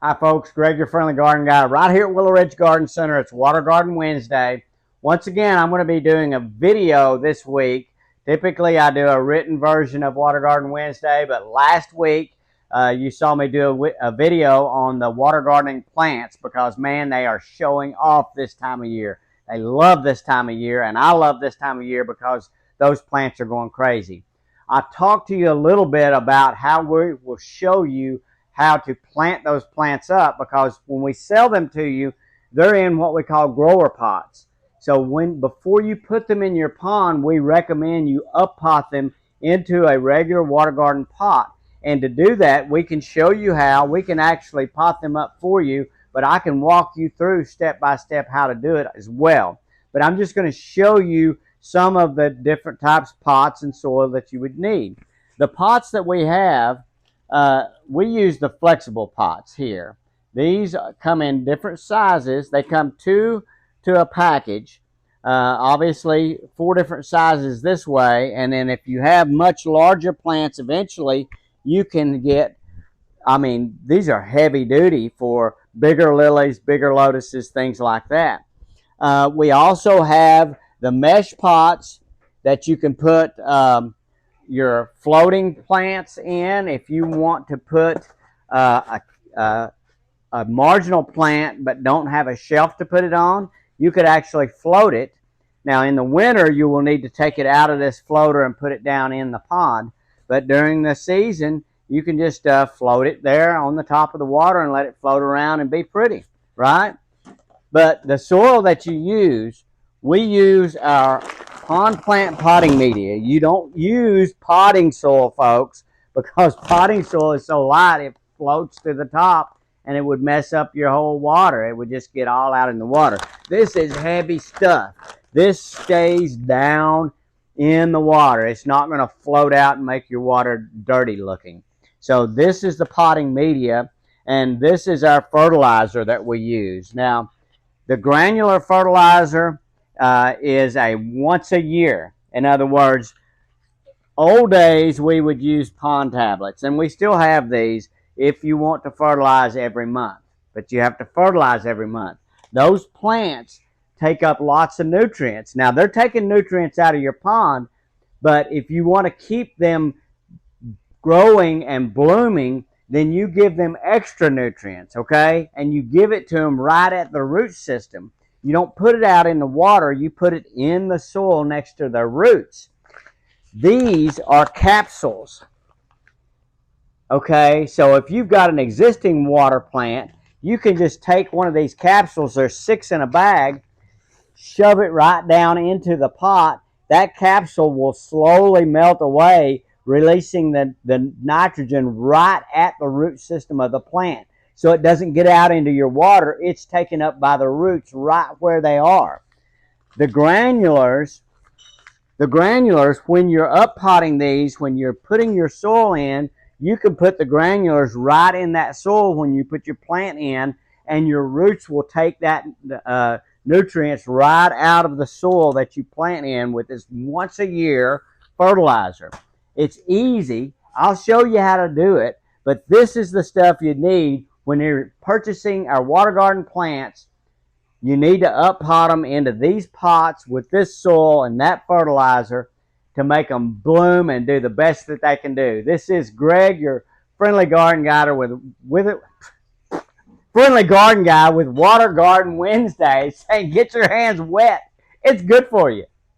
Hi folks, Greg, your friendly garden guy, right here at Willow Ridge Garden Center. It's Water Garden Wednesday. Once again, I'm going to be doing a video this week. Typically, I do a written version of Water Garden Wednesday, but last week you saw me do a video on the water gardening plants because, man, they are showing off this time of year. They love this time of year, and I love this time of year because those plants are going crazy. I talked to you a little bit about how we will show you how to plant those plants up, because when we sell them to you, they're in what we call grower pots. So before you put them in your pond, we recommend you up pot them into a regular water garden pot. And to do that, we can show you how. We can actually pot them up for you, but I can walk you through step by step how to do it as well. But I'm just going to show you some of the different types of pots and soil that you would need. The pots that we have, we use the flexible pots here. These come in different sizes. They come two to a package. Obviously, 4 different sizes this way. And then if you have much larger plants, eventually you can get, these are heavy duty for bigger lilies, bigger lotuses, things like that. We also have the mesh pots that you can put your floating plants in. If you want to put a marginal plant but don't have a shelf to put it on, you could actually float it. Now in the winter you will need to take it out of this floater and put it down in the pond, but during the season you can just float it there on the top of the water and let it float around and be pretty, right? But the soil that you use, we use our pond plant potting media. You don't use potting soil, folks, because potting soil is so light it floats to the top and it would mess up your whole water. It would just get all out in the water. This is heavy stuff. This stays down in the water. It's not going to float out and make your water dirty looking. So this is the potting media, and this is our fertilizer that we use. Now, the granular fertilizer is a once a year. In other words, old days we would use pond tablets, and we still have these if you want to fertilize every month, but you have to fertilize every month. Those plants take up lots of nutrients. Now they're taking nutrients out of your pond, but if you want to keep them growing and blooming, then you give them extra nutrients, okay? And you give it to them right at the root system. You don't put it out in the water, you put it in the soil next to their roots. These are capsules, okay? So if you've got an existing water plant, you can just take one of these capsules, there's 6 in a bag, shove it right down into the pot. That capsule will slowly melt away, releasing the nitrogen right at the root system of the plant. So it doesn't get out into your water. It's taken up by the roots right where they are. The granulars, when you're up potting these, when you're putting your soil in, you can put the granulars right in that soil when you put your plant in, and your roots will take that nutrients right out of the soil that you plant in with this once a year fertilizer. It's easy. I'll show you how to do it, but this is the stuff you need when you're purchasing our water garden plants. You need to up pot them into these pots with this soil and that fertilizer to make them bloom and do the best that they can do. This is Greg, your friendly garden guy friendly garden guy with Water Garden Wednesday, saying get your hands wet. It's good for you.